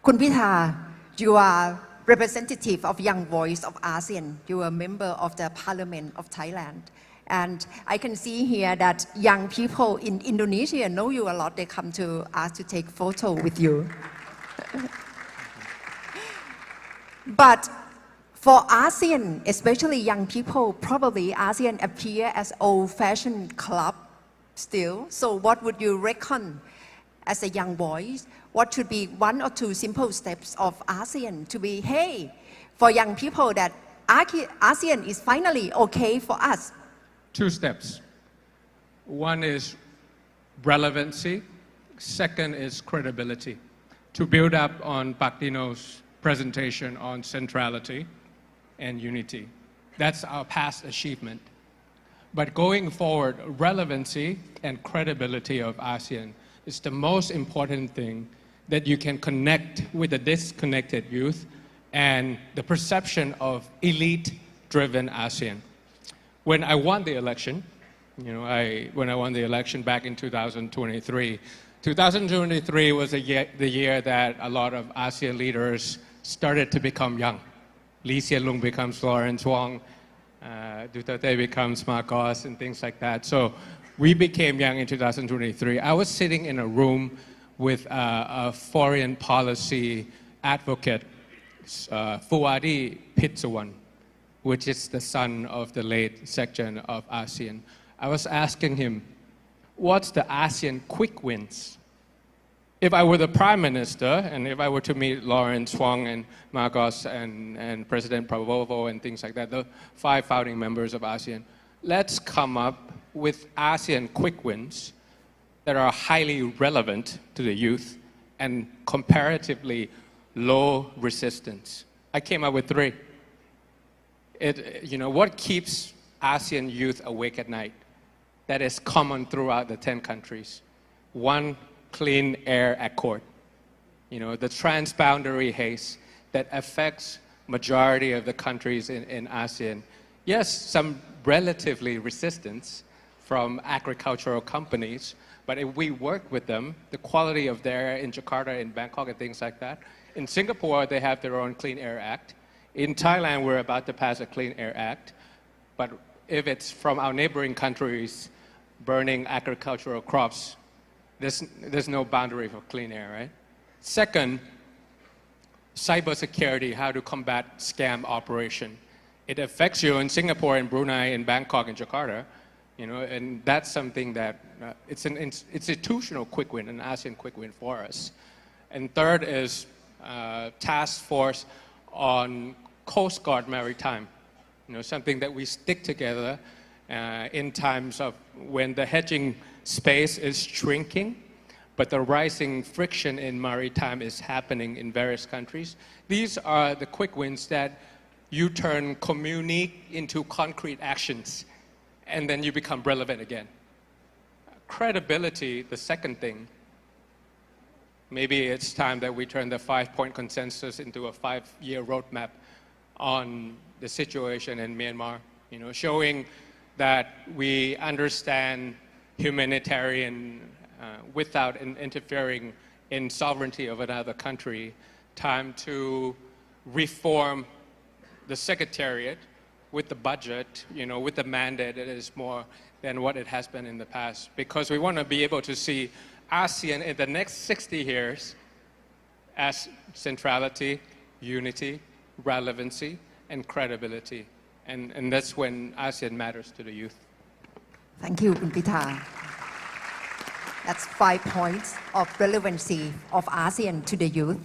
คุณพิธา you are representative of Young Voice of ASEAN. You are a member of the Parliament of Thailand. And I can see here that young people in Indonesia know you a lot. They come to ask to take photo with you. But for ASEAN, especially young people, probably ASEAN appear as old-fashioned club still. So what would you reckon as a young voice? What should be one or two simple steps of ASEAN to be, hey, for young people that ASEAN is finally okay for us? 2 steps. One is relevancy. Second is credibility. To build up on Pak Dino's presentation on centrality and unity. That's our past achievement. But going forward, relevancy and credibility of ASEAN is the most important thing that you can connect with the disconnected youth and the perception of elite-driven ASEAN. When I won the election, when I won the election back in 2023, 2023 was the year that a lot of ASEAN leaders started to become young. Lee Hsien Loong becomes Lawrence Wong, Duterte becomes Marcos, and things like that. So we became young in 2023. I was sitting in a room with a foreign policy advocate, Fuadi Pitsuwan, which is the son of the late section of ASEAN. I was asking him, what's the ASEAN quick wins? If I were the Prime Minister, and if I were to meet Lawrence Wong and Marcos and President Prabowo and things like that, the 5 founding members of ASEAN, let's come up with ASEAN quick wins that are highly relevant to the youth and comparatively low resistance. I came up with 3. What keeps ASEAN youth awake at night? That is common throughout the 10 countries. 1, Clean Air Accord. The transboundary haze that affects majority of the countries in ASEAN. Yes, some relatively resistance from agricultural companies, but if we work with them, the quality of the air in Jakarta, in Bangkok, and things like that. In Singapore, they have their own Clean Air Act. In Thailand, we're about to pass a Clean Air Act. But if it's from our neighboring countries burning agricultural crops, there's no boundary for clean air, right? Second, cybersecurity, how to combat scam operation. It affects you in Singapore, in Brunei, in Bangkok, in Jakarta, and that's something that it's an institutional quick win, an ASEAN quick win for us. And third is task force on Coast Guard Maritime, something that we stick together in times of when the hedging space is shrinking, but the rising friction in maritime is happening in various countries. These are the quick wins that you turn communique into concrete actions, and then you become relevant again. Credibility, the second thing. Maybe it's time that we turn the 5-point consensus into a 5-year roadmap on the situation in Myanmar, showing that we understand humanitarian without interfering in sovereignty of another country. Time to reform the secretariat with the budget, with the mandate that is more than what it has been in the past. Because we want to be able to see ASEAN in the next 60 years as centrality, unity, relevancy, and credibility. And that's when ASEAN matters to the youth. Thank you, Kun Pitha. That's 5 points of relevancy of ASEAN to the youth.